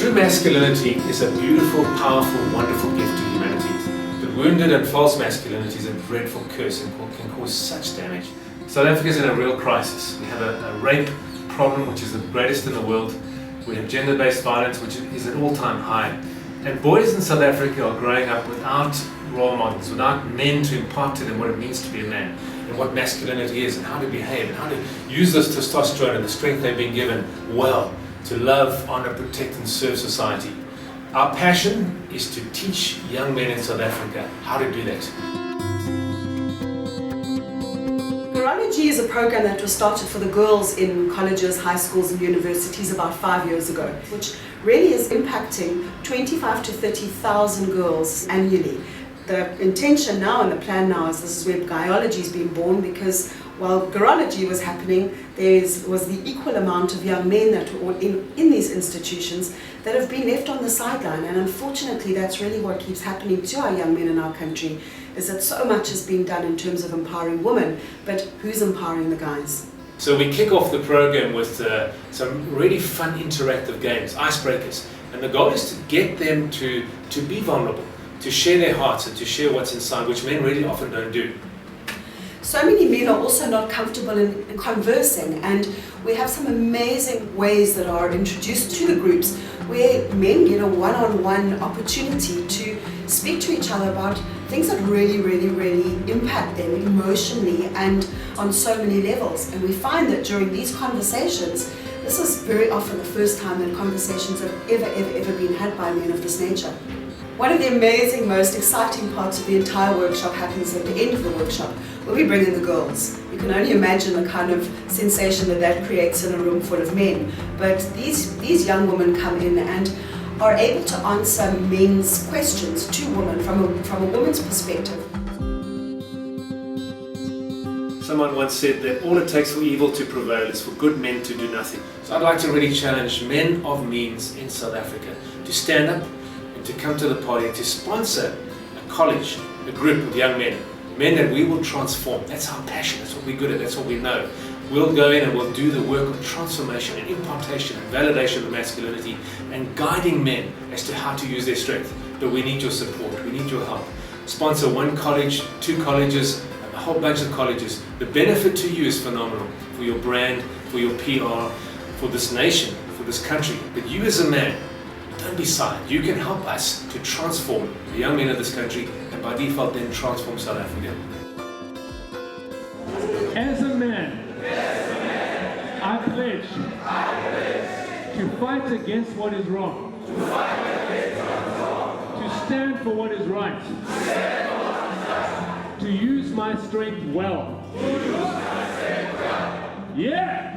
True masculinity is a beautiful, powerful, wonderful gift to humanity. But wounded and false masculinity is a dreadful curse and can cause such damage. South Africa is in a real crisis. We have a rape problem, which is the greatest in the world. We have gender-based violence, which is at all-time high. And boys in South Africa are growing up without role models, without men to impart to them what it means to be a man, and what masculinity is, and how to behave, and how to use this testosterone and the strength they've been given well to love, honor, protect, and serve society. Our passion is to teach young men in South Africa how to do that. Guyology is a program that was started for the girls in colleges, high schools and universities about 5 years ago, which really is impacting 25 to 30,000 girls annually. The intention now and the plan now is this is where Guyology is being born, because while Guyology was happening, there was the equal amount of young men that were in these institutions that have been left on the sideline, and unfortunately that's really what keeps happening to our young men in our country, is that so much has been done in terms of empowering women, but who's empowering the guys? So we kick off the program with some really fun interactive games, icebreakers, and the goal is to get them to be vulnerable, to share their hearts and to share what's inside, which men really often don't do. So many men are also not comfortable in conversing, and we have some amazing ways that are introduced to the groups where men get a one-on-one opportunity to speak to each other about things that really impact them emotionally and on so many levels. And we find that during these conversations, this is very often the first time that conversations have ever been had by men of this nature. One of the amazing, most exciting parts of the entire workshop happens at the end of the workshop, where we bring in the girls. You can only imagine the kind of sensation that creates in a room full of men. But these young women come in and are able to answer men's questions to women from a woman's perspective. Someone once said that all it takes for evil to prevail is for good men to do nothing. So I'd like to really challenge men of means in South Africa to stand up and to come to the party and to sponsor a college, a group of young men that we will transform. That's our passion, that's what we're good at, that's what we know. We'll go in and we'll do the work of transformation and impartation and validation of masculinity and guiding men as to how to use their strength. But we need your support, we need your help. Sponsor one college, 2 colleges, a whole bunch of colleges. The benefit to you is phenomenal for your brand, for your PR, for this nation, for this country. But you as a man, don't be silent. You can help us to transform the young men of this country and by default then transform South Africa. As a man, I pledge to fight against what is wrong, to stand for what is right, to use my strength well. Yeah!